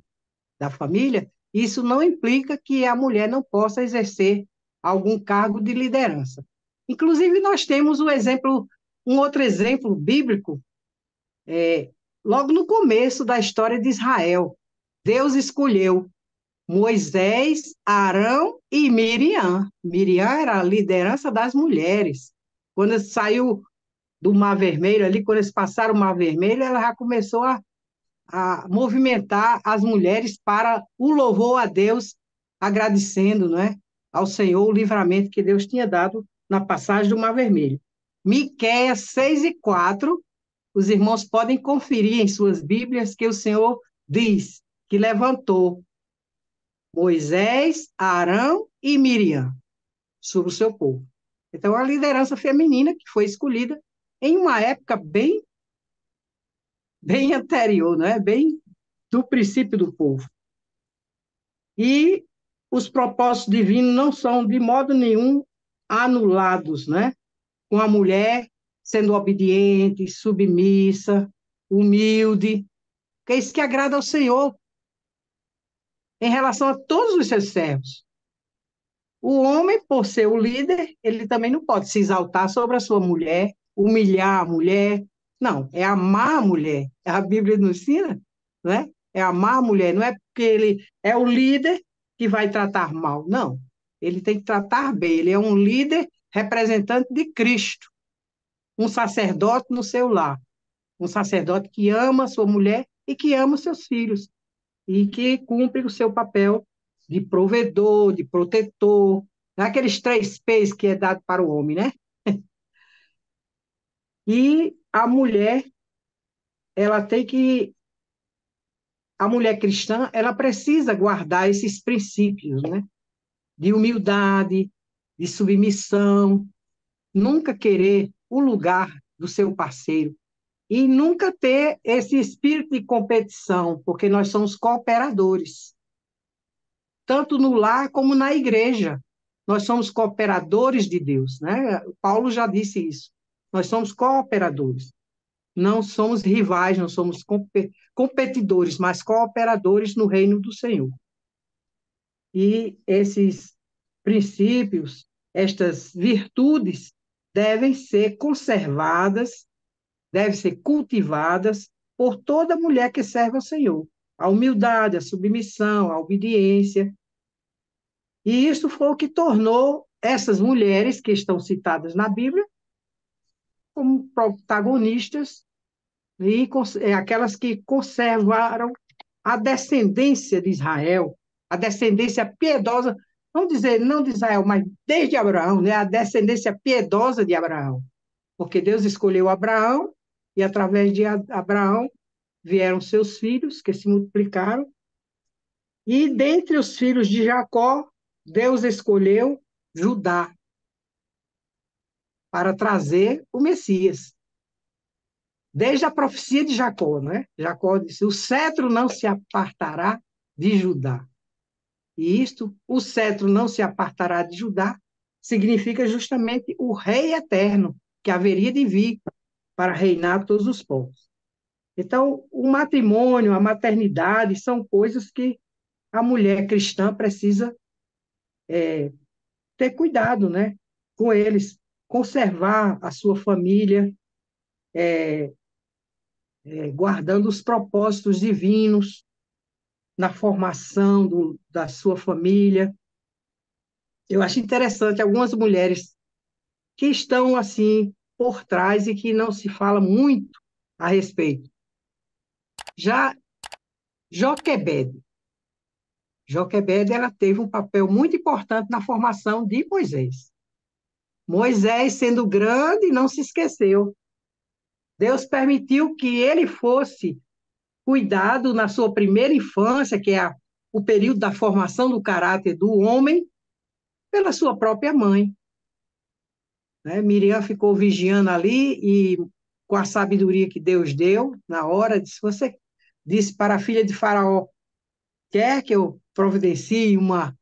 da família, isso não implica que a mulher não possa exercer algum cargo de liderança. Inclusive, nós temos um outro exemplo bíblico, logo no começo da história de Israel. Deus escolheu Moisés, Arão e Miriam. Miriam era a liderança das mulheres. Quando saiu do Mar Vermelho, ali, quando eles passaram o Mar Vermelho, ela já começou a movimentar as mulheres para o louvor a Deus, agradecendo, né, ao Senhor o livramento que Deus tinha dado na passagem do Mar Vermelho. Miqueias 6:4, os irmãos podem conferir em suas Bíblias que o Senhor diz que levantou Moisés, Arão e Miriam sobre o seu povo. Então, a liderança feminina que foi escolhida em uma época bem anterior, né? Bem do princípio do povo. E os propósitos divinos não são de modo nenhum anulados, né? Com a mulher sendo obediente, submissa, humilde, que é isso que agrada ao Senhor em relação a todos os seus servos. O homem, por ser o líder, ele também não pode se exaltar sobre a sua mulher, humilhar a mulher. Não, é amar a mulher. A Bíblia nos ensina, né? É amar a mulher. Não é porque ele é o líder que vai tratar mal. Não. Ele tem que tratar bem. Ele é um líder representante de Cristo, um sacerdote no seu lar. Um sacerdote que ama a sua mulher e que ama os seus filhos. E que cumpre o seu papel de provedor, de protetor, aqueles 3 P's que é dado para o homem, né? E ela tem que, a mulher cristã, ela precisa guardar esses princípios, né? De humildade, de submissão, nunca querer o lugar do seu parceiro e nunca ter esse espírito de competição, porque nós somos cooperadores, tanto no lar como na igreja. Nós somos cooperadores de Deus, né? Paulo já disse isso. Nós somos cooperadores. Não somos rivais, não somos competidores, mas cooperadores no reino do Senhor. E esses princípios, estas virtudes, devem ser conservadas, devem ser cultivadas por toda mulher que serve ao Senhor. A humildade, a submissão, a obediência. E isso foi o que tornou essas mulheres que estão citadas na Bíblia como protagonistas e aquelas que conservaram a descendência de Israel, a descendência piedosa, vamos dizer, não de Israel, mas desde Abraão, né? A descendência piedosa de Abraão. Porque Deus escolheu Abraão e, através de Abraão, vieram seus filhos, que se multiplicaram, e dentre os filhos de Jacó, Deus escolheu Judá para trazer o Messias. Desde a profecia de Jacó, né? Jacó disse: o cetro não se apartará de Judá. E isto, o cetro não se apartará de Judá, significa justamente o rei eterno, que haveria de vir para reinar todos os povos. Então, o matrimônio, a maternidade, são coisas que a mulher cristã precisa ter cuidado, né, com eles, conservar a sua família, guardando os propósitos divinos na formação da sua família. Eu acho interessante algumas mulheres que estão assim por trás e que não se fala muito a respeito. Já Joquebede. Joquebede, ela teve um papel muito importante na formação de Moisés. Moisés, sendo grande, não se esqueceu. Deus permitiu que ele fosse cuidado na sua primeira infância, que é o período da formação do caráter do homem, pela sua própria mãe. Né? Miriam ficou vigiando ali e, com a sabedoria que Deus deu, na hora, você disse para a filha de Faraó: quer que eu providencie uma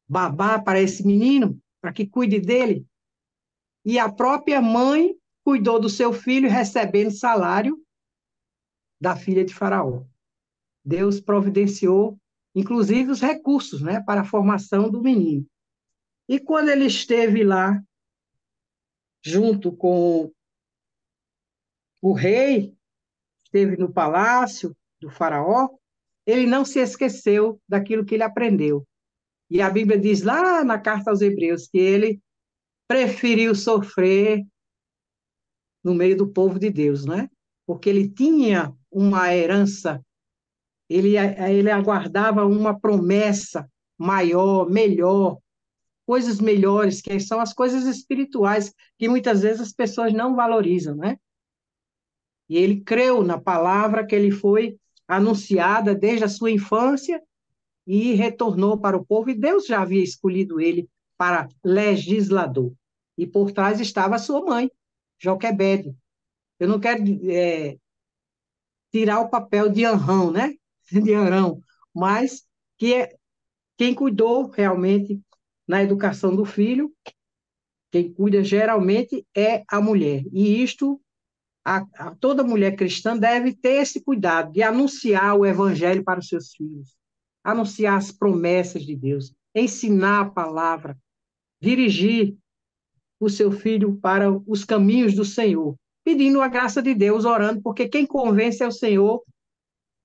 babá para esse menino, para que cuide dele? E a própria mãe cuidou do seu filho, recebendo salário da filha de Faraó. Deus providenciou, inclusive, os recursos, né, para a formação do menino. E quando ele esteve lá, junto com o rei, esteve no palácio do Faraó, ele não se esqueceu daquilo que ele aprendeu. E a Bíblia diz lá na carta aos Hebreus que ele preferiu sofrer no meio do povo de Deus, né? Porque ele tinha uma herança, ele aguardava uma promessa maior, melhor, coisas melhores, que são as coisas espirituais, que muitas vezes as pessoas não valorizam, né? E ele creu na palavra que ele foi anunciada desde a sua infância e retornou para o povo, e Deus já havia escolhido ele para legislador. E por trás estava a sua mãe, Joquebede. Eu não quero tirar o papel de Arão, né? De Arão, mas que quem cuidou realmente na educação do filho, quem cuida geralmente é a mulher. E isto, toda mulher cristã deve ter esse cuidado de anunciar o evangelho para os seus filhos, anunciar as promessas de Deus, ensinar a palavra, dirigir o seu filho para os caminhos do Senhor, pedindo a graça de Deus, orando, porque quem convence é o Senhor,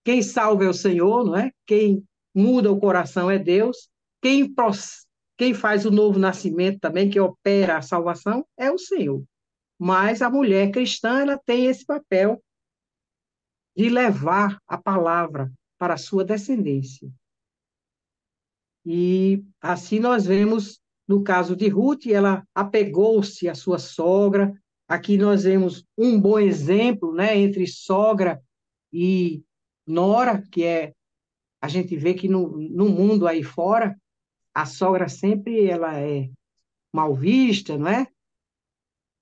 quem salva é o Senhor, não é? Quem muda o coração é Deus, quem, quem faz o novo nascimento também, que opera a salvação, é o Senhor. Mas a mulher cristã, ela tem esse papel de levar a palavra para a sua descendência. E assim nós vemos, no caso de Ruth, ela apegou-se à sua sogra. Aqui nós vemos um bom exemplo, né, entre sogra e nora, que é, a gente vê que no mundo aí fora, a sogra sempre ela é mal vista, não é?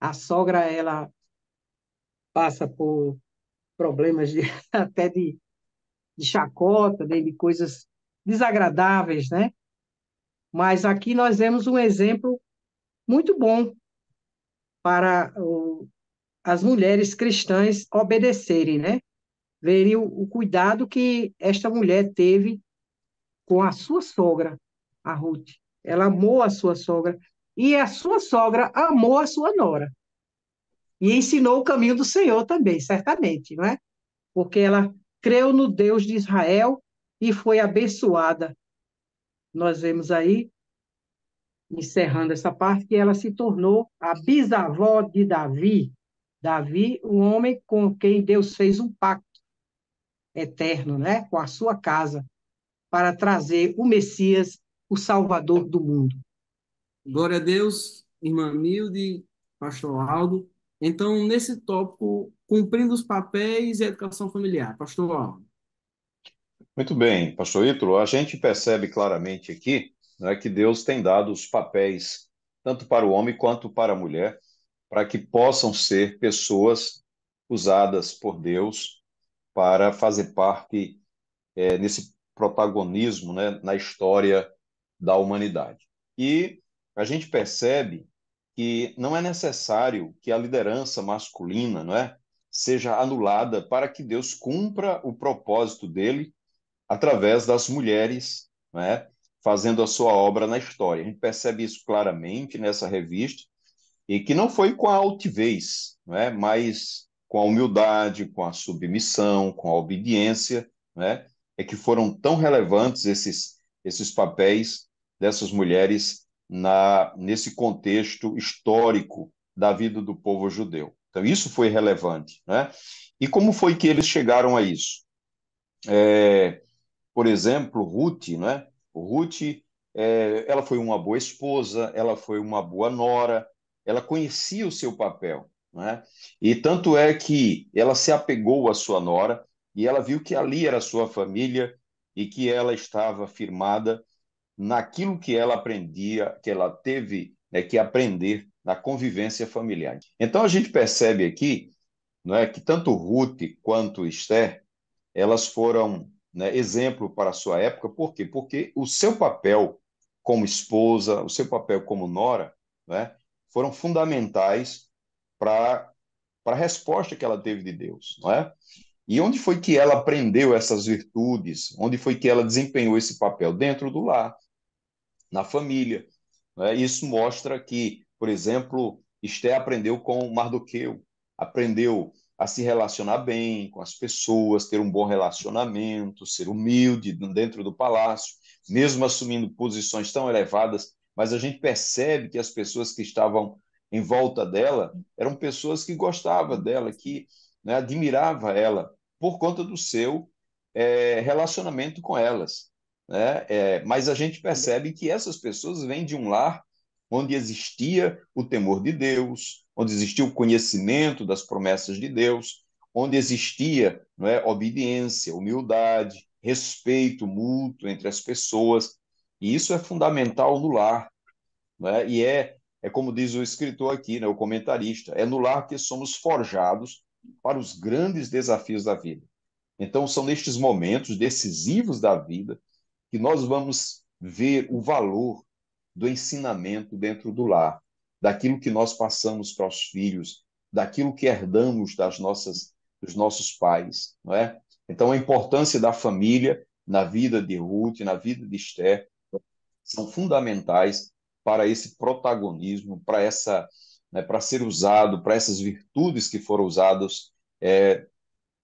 A sogra, ela passa por problemas de, até de chacota, de coisas desagradáveis, né? Mas aqui nós vemos um exemplo muito bom para as mulheres cristãs obedecerem, né? Verem o cuidado que esta mulher teve com a sua sogra, a Ruth. Ela amou a sua sogra e a sua sogra amou a sua nora. E ensinou o caminho do Senhor também, certamente, não é? Porque ela creu no Deus de Israel e foi abençoada. Nós vemos aí, encerrando essa parte, que ela se tornou a bisavó de Davi. Davi, o homem com quem Deus fez um pacto eterno, né? Com a sua casa, para trazer o Messias, o Salvador do mundo. Glória a Deus, irmã Milde, pastor Aldo. Então, nesse tópico, cumprindo os papéis e a educação familiar. Pastor Alan. Muito bem, pastor Ítalo, a gente percebe claramente aqui, né, que Deus tem dado os papéis tanto para o homem quanto para a mulher, para que possam ser pessoas usadas por Deus para fazer parte nesse protagonismo, né, na história da humanidade. E a gente percebe que não é necessário que a liderança masculina, não é, seja anulada para que Deus cumpra o propósito dele através das mulheres, né, fazendo a sua obra na história. A gente percebe isso claramente nessa revista, e que não foi com a altivez, né, mas com a humildade, com a submissão, com a obediência, né, é que foram tão relevantes esses papéis dessas mulheres nesse contexto histórico da vida do povo judeu. Então, isso foi relevante. Né? E como foi que eles chegaram a isso? Por exemplo, Ruth, né? Ruth, ela foi uma boa esposa, ela foi uma boa nora, ela conhecia o seu papel, né? E tanto é que ela se apegou à sua nora e ela viu que ali era a sua família e que ela estava firmada naquilo que ela aprendia, que ela teve, né, que aprender na convivência familiar. Então a gente percebe aqui, não é, que tanto Ruth quanto Esther elas foram, né, exemplo para a sua época. Por quê? Porque o seu papel como esposa, o seu papel como nora, né, foram fundamentais para a resposta que ela teve de Deus. Não é? E onde foi que ela aprendeu essas virtudes? Onde foi que ela desempenhou esse papel? Dentro do lar, na família. Né? Isso mostra que, por exemplo, Esté aprendeu com Mardoqueu, aprendeu a se relacionar bem com as pessoas, ter um bom relacionamento, ser humilde dentro do palácio, mesmo assumindo posições tão elevadas, mas a gente percebe que as pessoas que estavam em volta dela eram pessoas que gostavam dela, que, né, admirava ela por conta do seu relacionamento com elas. Né? Mas a gente percebe que essas pessoas vêm de um lar onde existia o temor de Deus, onde existia o conhecimento das promessas de Deus, onde existia, não é, obediência, humildade, respeito mútuo entre as pessoas. E isso é fundamental no lar. Não é? E é como diz o escritor aqui, né, o comentarista, é no lar que somos forjados para os grandes desafios da vida. Então, são nestes momentos decisivos da vida que nós vamos ver o valor do ensinamento dentro do lar, daquilo que nós passamos para os filhos, daquilo que herdamos dos nossos pais, não é? Então, a importância da família na vida de Ruth, na vida de Esther, são fundamentais para esse protagonismo, para né, para ser usado, para essas virtudes que foram usadas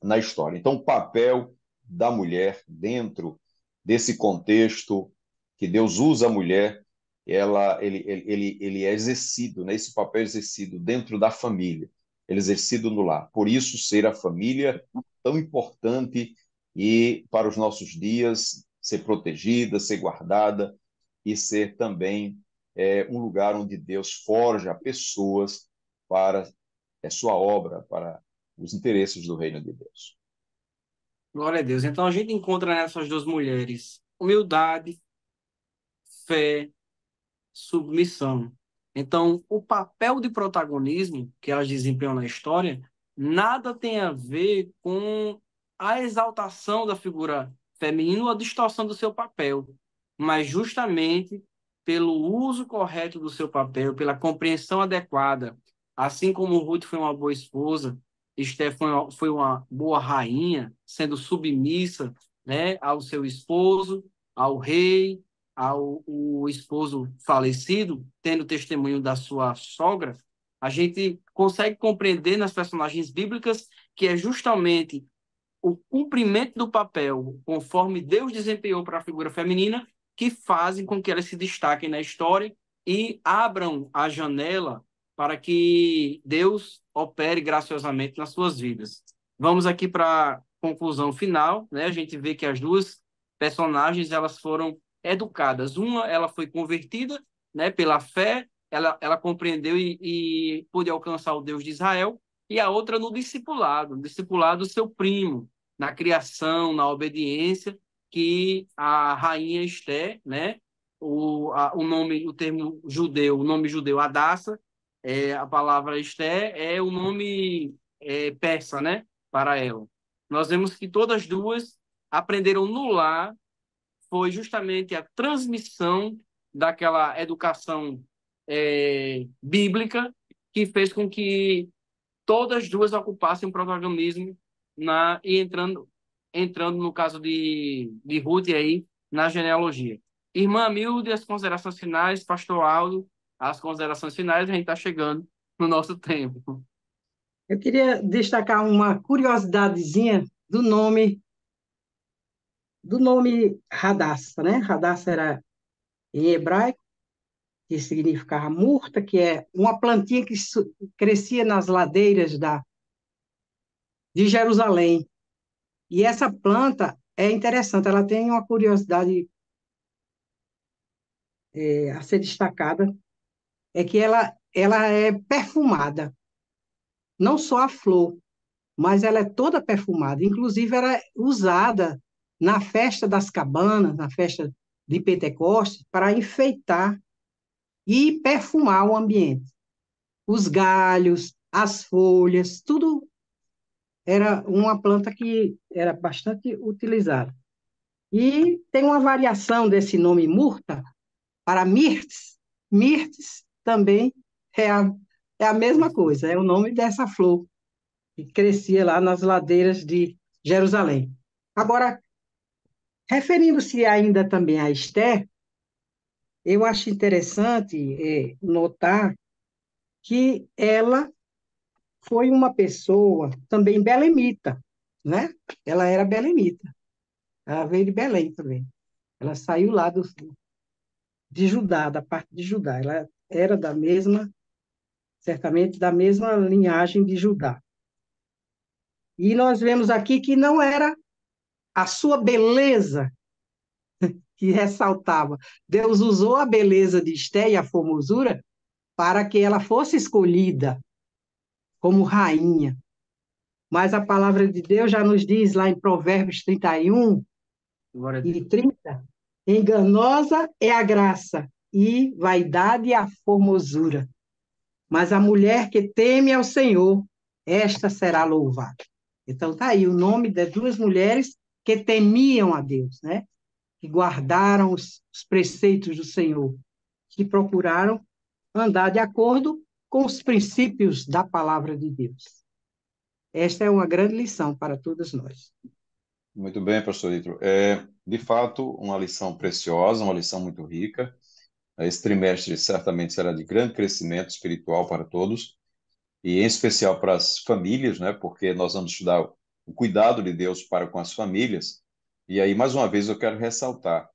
na história. Então, o papel da mulher dentro desse contexto que Deus usa a mulher, ele é exercido, né? Esse papel é exercido dentro da família, ele é exercido no lar. Por isso, ser a família tão importante e para os nossos dias ser protegida, ser guardada e ser também um lugar onde Deus forja pessoas para a sua obra, para os interesses do reino de Deus. Glória a Deus. Então a gente encontra nessas duas mulheres humildade, fé, submissão. Então, o papel de protagonismo que elas desempenham na história nada tem a ver com a exaltação da figura feminina ou a distorção do seu papel, mas justamente pelo uso correto do seu papel, pela compreensão adequada. Assim como Ruth foi uma boa esposa, Esther foi uma boa rainha, sendo submissa, né, ao seu esposo, ao rei, ao o esposo falecido, tendo testemunho da sua sogra, a gente consegue compreender nas personagens bíblicas que é justamente o cumprimento do papel, conforme Deus desempenhou para a figura feminina, que fazem com que elas se destaquem na história e abram a janela para que Deus opere graciosamente nas suas vidas. Vamos aqui para a conclusão final, né? A gente vê que as duas personagens elas foram educadas. Uma, ela foi convertida, né, pela fé, ela compreendeu e pôde alcançar o Deus de Israel, e a outra no discipulado do seu primo, na criação, na obediência, que a rainha Esté, né? O nome, o termo judeu, o nome judeu Hadassa, a palavra Esté é o nome persa, né? Para ela. Nós vemos que todas duas aprenderam no lar, foi justamente a transmissão daquela educação bíblica que fez com que todas duas ocupassem um protagonismo e entrando no caso de Ruth aí, na genealogia. Irmã Milde, as considerações finais, Pastor Aldo, as considerações finais, a gente está chegando no nosso tempo. Eu queria destacar uma curiosidadezinha do nome Radassa, né? Radassa era em hebraico, que significava murta, que é uma plantinha que crescia nas ladeiras de Jerusalém. E essa planta é interessante, ela tem uma curiosidade a ser destacada, é que ela é perfumada, não só a flor, mas ela é toda perfumada. Inclusive, era usada na festa das cabanas, na festa de Pentecostes, para enfeitar e perfumar o ambiente. Os galhos, as folhas, tudo era uma planta que era bastante utilizada. E tem uma variação desse nome murta para mirtes. Mirtes também é a mesma coisa, é o nome dessa flor que crescia lá nas ladeiras de Jerusalém. Agora, referindo-se ainda também a Esther, eu acho interessante notar que ela foi uma pessoa também belemita, né? Ela era belemita, ela veio de Belém também. Ela saiu lá de Judá, da parte de Judá. Ela era certamente da mesma linhagem de Judá. E nós vemos aqui que não era a sua beleza que ressaltava. Deus usou a beleza de Esté e a formosura para que ela fosse escolhida como rainha. Mas a palavra de Deus já nos diz lá em Provérbios 31 Glória a e Deus. 30, enganosa é a graça e vaidade a formosura. Mas a mulher que teme ao Senhor, esta será louvada. Então, está aí o nome das duas mulheres que temiam a Deus, né? Que guardaram os preceitos do Senhor, que procuraram andar de acordo com os princípios da palavra de Deus. Esta é uma grande lição para todos nós. Muito bem, pastor Ítalo. De fato, uma lição preciosa, uma lição muito rica. Esse trimestre certamente será de grande crescimento espiritual para todos, e em especial para as famílias, né? Porque nós vamos estudar o cuidado de Deus para com as famílias. E aí, mais uma vez, eu quero ressaltar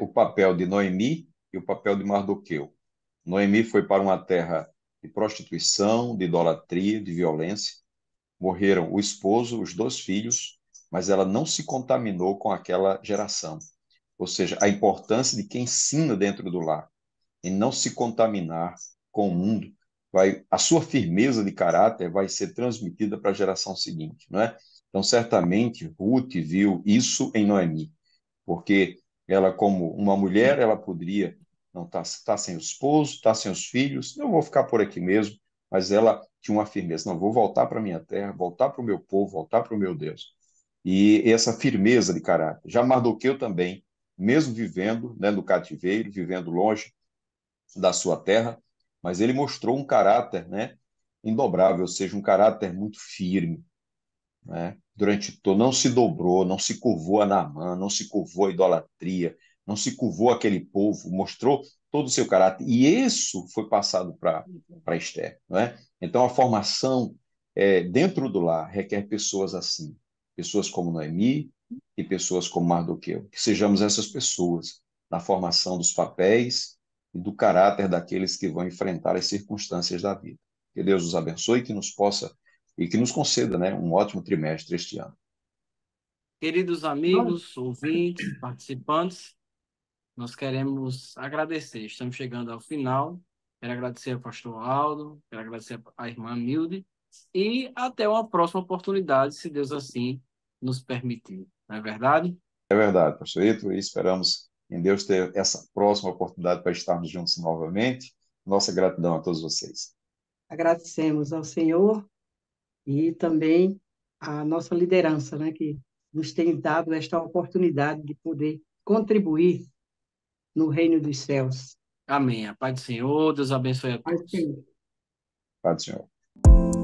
o papel de Noemi e o papel de Mardoqueu. Noemi foi para uma terra de prostituição, de idolatria, de violência. Morreram o esposo, os dois filhos, mas ela não se contaminou com aquela geração. Ou seja, a importância de quem ensina dentro do lar, em não se contaminar com o mundo, a sua firmeza de caráter vai ser transmitida para a geração seguinte, não é? Então, certamente, Ruth viu isso em Noemi, porque ela, como uma mulher, ela poderia não tá sem o esposo, tá sem os filhos, eu vou ficar por aqui mesmo, mas ela tinha uma firmeza, não, vou voltar para minha terra, voltar para o meu povo, voltar para o meu Deus. E essa firmeza de caráter. Já Mardoqueu também, mesmo vivendo, né, no cativeiro, vivendo longe da sua terra, mas ele mostrou um caráter, né, indobrável, ou seja, um caráter muito firme, né? Durante todo, não se dobrou, não se curvou a Naamã, não se curvou a idolatria, não se curvou aquele povo, mostrou todo o seu caráter. E isso foi passado para Esther. Não é? Então, a formação dentro do lar requer pessoas assim, pessoas como Noemi e pessoas como Mardoqueu. Que sejamos essas pessoas na formação dos papéis e do caráter daqueles que vão enfrentar as circunstâncias da vida. Que Deus nos abençoe e que nos possa e que nos conceda, né, um ótimo trimestre este ano. Queridos amigos, ouvintes, participantes, nós queremos agradecer. Estamos chegando ao final. Quero agradecer ao pastor Aldo, quero agradecer à irmã Milde e até uma próxima oportunidade, se Deus assim nos permitir. Não é verdade? É verdade, pastor Ítalo, e esperamos em Deus ter essa próxima oportunidade para estarmos juntos novamente. Nossa gratidão a todos vocês. Agradecemos ao Senhor e também à nossa liderança, né, que nos tem dado esta oportunidade de poder contribuir no reino dos céus. Amém. A paz do Senhor, Deus abençoe a Mas, todos. Senhor, Paz do Senhor.